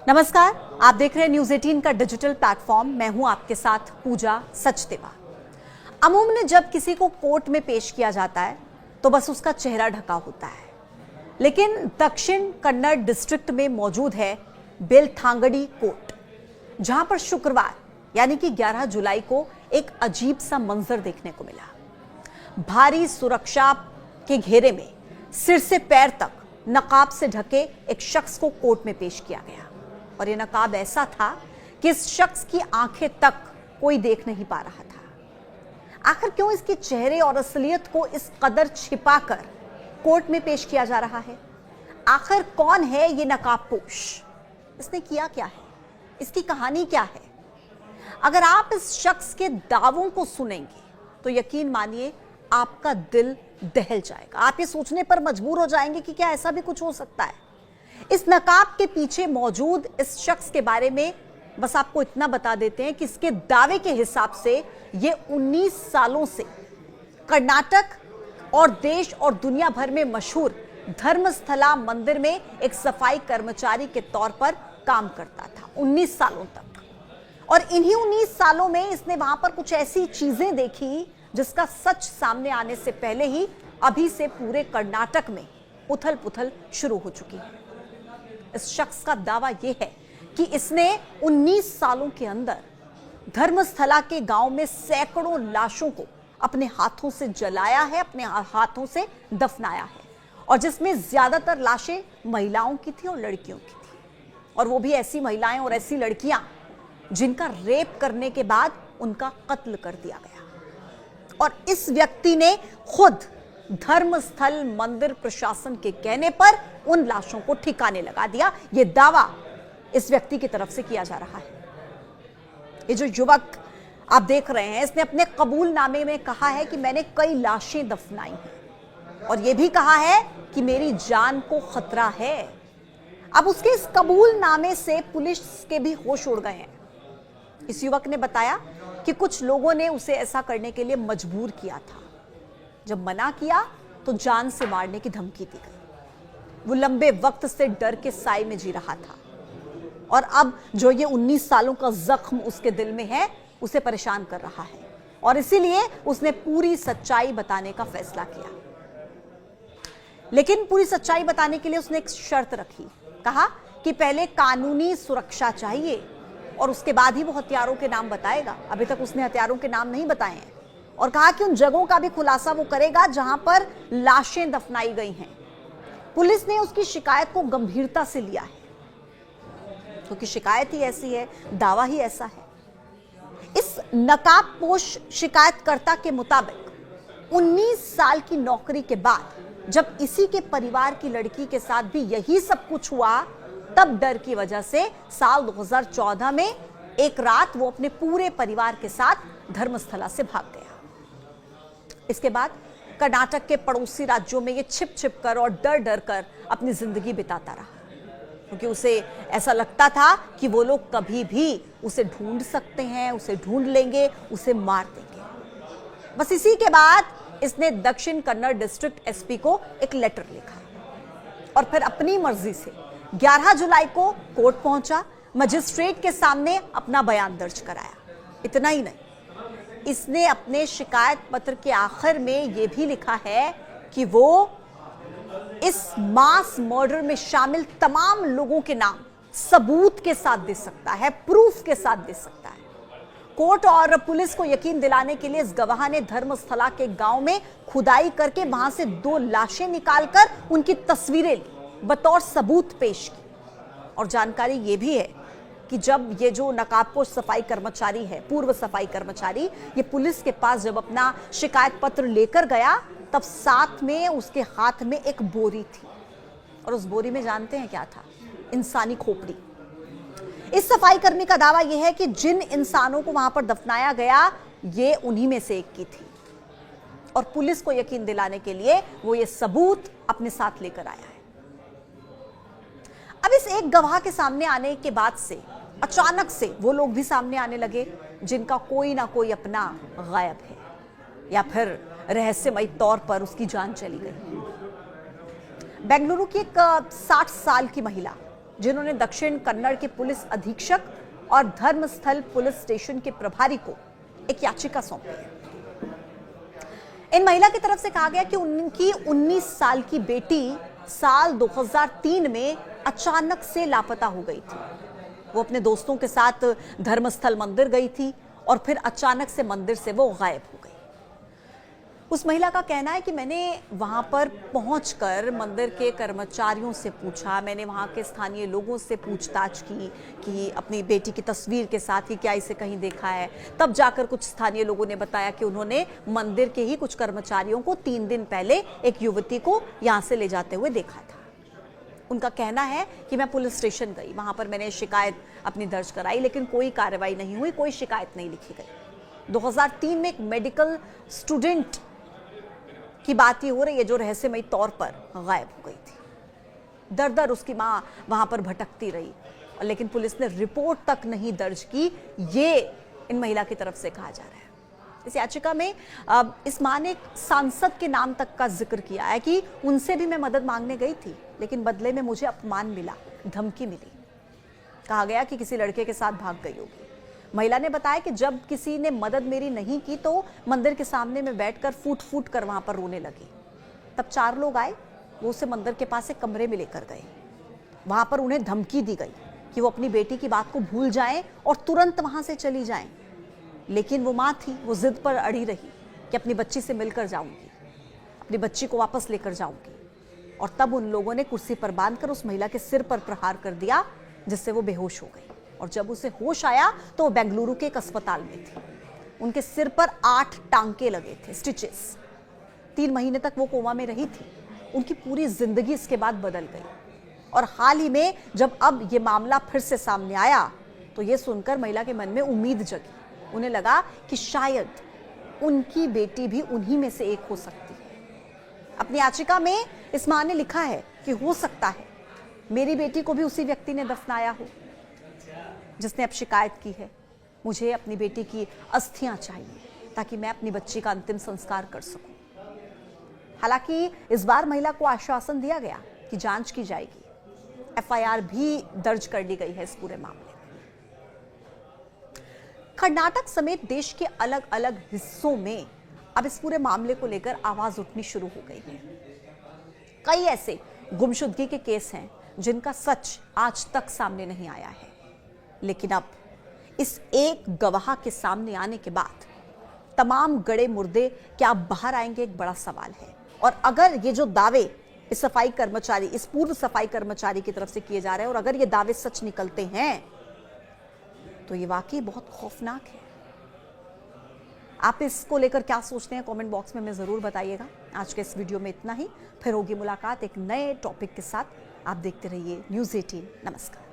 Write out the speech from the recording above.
नमस्कार, आप देख रहे हैं न्यूज 18 का डिजिटल प्लेटफॉर्म। मैं हूं आपके साथ पूजा सचदेवा। अमूमन जब किसी को कोर्ट में पेश किया जाता है तो बस उसका चेहरा ढका होता है, लेकिन दक्षिण कन्नड़ डिस्ट्रिक्ट में मौजूद है बेलथांगड़ी कोर्ट, जहां पर शुक्रवार यानी कि 11 जुलाई को एक अजीब सा मंजर देखने को मिला। भारी सुरक्षा के घेरे में सिर से पैर तक नकाब से ढके एक शख्स को कोर्ट में पेश किया गया और यह नकाब ऐसा था कि इस शख्स की आंखें तक कोई देख नहीं पा रहा था। आखिर क्यों इसके चेहरे और असलियत को इस कदर छिपाकर कोर्ट में पेश किया जा रहा है? आखिर कौन है ये नकाबपोश? इसने किया क्या है? इसकी कहानी क्या है? अगर आप इस शख्स के दावों को सुनेंगे तो यकीन मानिए आपका दिल दहल जाएगा। आप ये सोचने पर मजबूर हो जाएंगे कि क्या ऐसा भी कुछ हो सकता है। इस नकाब के पीछे मौजूद इस शख्स के बारे में बस आपको इतना बता देते हैं कि इसके दावे के हिसाब से ये 19 सालों से कर्नाटक और देश और दुनिया भर में मशहूर धर्मस्थला मंदिर में एक सफाई कर्मचारी के तौर पर काम करता था 19 सालों तक। और इन्हीं 19 सालों में इसने वहां पर कुछ ऐसी चीजें देखी जिसका सच सामने आने से पहले ही अभी से पूरे कर्नाटक में उथल पुथल शुरू हो चुकी है। इस शख्स का दावा यह है कि इसने 19 सालों के अंदर धर्मस्थला के गांव में सैकड़ों लाशों को अपने हाथों से जलाया है, अपने हाथों से दफनाया है, और जिसमें ज्यादातर लाशें महिलाओं की थी और लड़कियों की थी, और वो भी ऐसी महिलाएं और ऐसी लड़कियां जिनका रेप करने के बाद उनका कत्ल कर दिया गया। और इस व्यक्ति ने खुद धर्मस्थल मंदिर प्रशासन के कहने पर उन लाशों को ठिकाने लगा दिया। यह दावा इस व्यक्ति की तरफ से किया जा रहा है। ये जो युवक आप देख रहे हैं, इसने अपने कबूलनामे में कहा है कि मैंने कई लाशें दफनाई हैं और यह भी कहा है कि मेरी जान को खतरा है। अब उसके इस कबूलनामे से पुलिस के भी होश उड़ गए हैं। इस युवक ने बताया कि कुछ लोगों ने उसे ऐसा करने के लिए मजबूर किया था। जब मना किया तो जान से मारने की धमकी दी गई। वो लंबे वक्त से डर के साए में जी रहा था और अब जो ये 19 सालों का जख्म उसके दिल में है उसे परेशान कर रहा है, और इसीलिए उसने पूरी सच्चाई बताने का फैसला किया। लेकिन पूरी सच्चाई बताने के लिए उसने एक शर्त रखी। कहा कि पहले कानूनी सुरक्षा चाहिए और उसके बाद ही वो हथियारों के नाम बताएगा। अभी तक उसने हथियारों के नाम नहीं बताए हैं, और कहा कि उन जगहों का भी खुलासा वो करेगा जहां पर लाशें दफनाई गई हैं। पुलिस ने उसकी शिकायत को गंभीरता से लिया है, क्योंकि शिकायत ही ऐसी है, दावा ही ऐसा है। इस नकाबपोश शिकायतकर्ता के मुताबिक 19 साल की नौकरी के बाद जब इसी के परिवार की लड़की के साथ भी यही सब कुछ हुआ, तब डर की वजह से साल 2014 में एक रात वो अपने पूरे परिवार के साथ धर्मस्थला से भाग गया। इसके बाद कर्नाटक के पड़ोसी राज्यों में ये छिप छिप कर और डर डर कर अपनी जिंदगी बिताता रहा, क्योंकि उसे ऐसा लगता था कि वो लोग कभी भी उसे ढूंढ सकते हैं, उसे ढूंढ लेंगे, उसे मार देंगे। बस इसी के बाद इसने दक्षिण कन्नड़ डिस्ट्रिक्ट एसपी को एक लेटर लिखा और फिर अपनी मर्जी से 11 जुलाई को कोर्ट पहुंचा, मजिस्ट्रेट के सामने अपना बयान दर्ज कराया। इतना ही नहीं, इसने अपने शिकायत पत्र के आखिर में यह भी लिखा है कि वो इस मास मर्डर में शामिल तमाम लोगों के नाम सबूत के साथ दे सकता है, प्रूफ के साथ दे सकता है। कोर्ट और पुलिस को यकीन दिलाने के लिए इस गवाह ने धर्मस्थला के गांव में खुदाई करके वहां से 2 लाशें निकालकर उनकी तस्वीरें ली, बतौर सबूत पेश की। और जानकारी यह भी है कि जब ये जो नकाबपोश सफाई कर्मचारी है, पूर्व सफाई कर्मचारी, ये पुलिस के पास जब अपना शिकायत पत्र लेकर गया, तब साथ में उसके हाथ में एक बोरी थी, और उस बोरी में जानते हैं क्या था? इंसानी खोपड़ी। इस सफाई कर्मी का दावा यह है कि जिन इंसानों को वहां पर दफनाया गया, ये उन्हीं में से एक की थी, और पुलिस को यकीन दिलाने के लिए वो ये सबूत अपने साथ लेकर आया है। अब इस एक गवाह के सामने आने के बाद से अचानक से वो लोग भी सामने आने लगे जिनका कोई ना कोई अपना गायब है, या फिर रहस्यमयी तौर पर उसकी जान चली गई। बेंगलुरु की एक 60 साल की महिला जिन्होंने दक्षिण कन्नड़ के पुलिस अधीक्षक और धर्मस्थल पुलिस स्टेशन के प्रभारी को एक याचिका सौंपी है। इन महिला की तरफ से कहा गया कि उनकी 19 साल की बेटी साल 2003 में अचानक से लापता हो गई थी। वो अपने दोस्तों के साथ धर्मस्थल मंदिर गई थी और फिर अचानक से मंदिर से वो गायब हो गई। उस महिला का कहना है कि मैंने वहां पर पहुंचकर मंदिर के कर्मचारियों से पूछा, मैंने वहां के स्थानीय लोगों से पूछताछ की कि अपनी बेटी की तस्वीर के साथ ही क्या इसे कहीं देखा है। तब जाकर कुछ स्थानीय लोगों ने बताया कि उन्होंने मंदिर के ही कुछ कर्मचारियों को 3 दिन पहले एक युवती को यहां से ले जाते हुए देखा था। उनका कहना है कि मैं पुलिस स्टेशन गई, वहां पर मैंने शिकायत अपनी दर्ज कराई, लेकिन कोई कार्रवाई नहीं हुई, कोई शिकायत नहीं लिखी गई। 2003 में एक मेडिकल स्टूडेंट की बात ये हो रही है जो रहस्यमयी तौर पर गायब हो गई थी। दर दर उसकी मां वहां पर भटकती रही, लेकिन पुलिस ने रिपोर्ट तक नहीं दर्ज की, ये इन महिला की तरफ से कहा जा रहा है। इस याचिका में इस मां ने एक सांसद के नाम तक का जिक्र किया है कि उनसे भी मैं मदद मांगने गई थी, लेकिन बदले में मुझे अपमान मिला, धमकी मिली। कहा गया कि किसी लड़के के साथ भाग गई होगी। महिला ने बताया कि जब किसी ने मदद मेरी नहीं की तो मंदिर के सामने में बैठकर फूट फूट कर वहां पर रोने लगी। तब 4 लोग आए, वो उसे मंदिर के पास एक कमरे में लेकर गए। वहां पर उन्हें धमकी दी गई कि वो अपनी बेटी की बात को भूल जाएं और तुरंत वहां से चली जाएं। लेकिन वो मां थी, वो जिद पर अड़ी रही कि अपनी बच्ची से मिलकर जाऊंगी, अपनी बच्ची को वापस लेकर जाऊंगी। और तब उन लोगों ने कुर्सी पर बांधकर उस महिला के सिर पर प्रहार कर दिया, जिससे वो बेहोश हो गई। और जब उसे होश आया तो वो बेंगलुरु के एक अस्पताल में थी। उनके सिर पर 8 टांके लगे थे, स्टिचेस। 3 महीने तक वो कोमा में रही थी। उनकी पूरी जिंदगी इसके बाद बदल गई। और हाल ही में जब अब ये मामला फिर से सामने आया तो ये सुनकर महिला के मन में उम्मीद जगी। उन्हें लगा कि शायद उनकी बेटी भी उन्हीं में से एक हो सकती है। अपनी याचिका में इस मां ने लिखा है कि हो सकता है मेरी बेटी को भी उसी व्यक्ति ने दफनाया हो जिसने अब शिकायत की है। मुझे अपनी बेटी की अस्थियां चाहिए ताकि मैं अपनी बच्ची का अंतिम संस्कार कर सकूं। हालांकि इस बार महिला को आश्वासन दिया गया कि जांच की जाएगी। एफआईआर भी दर्ज कर ली गई है इस पूरे मामले में। कर्नाटक समेत देश के अलग अलग हिस्सों में अब इस पूरे मामले को लेकर आवाज उठनी शुरू हो गई है। कई ऐसे गुमशुदगी के केस हैं जिनका सच आज तक सामने नहीं आया है, लेकिन अब इस एक गवाह के सामने आने के बाद तमाम गड़े मुर्दे क्या बाहर आएंगे, एक बड़ा सवाल है। और अगर ये जो दावे इस सफाई कर्मचारी, इस पूर्व सफाई कर्मचारी की तरफ से किए जा रहे हैं और अगर ये दावे सच निकलते हैं तो ये वाकई बहुत खौफनाक है। आप इसको लेकर क्या सोचते हैं कमेंट बॉक्स में हमें जरूर बताइएगा। आज के इस वीडियो में इतना ही, फिर होगी मुलाकात एक नए टॉपिक के साथ। आप देखते रहिए न्यूज़ 18। नमस्कार।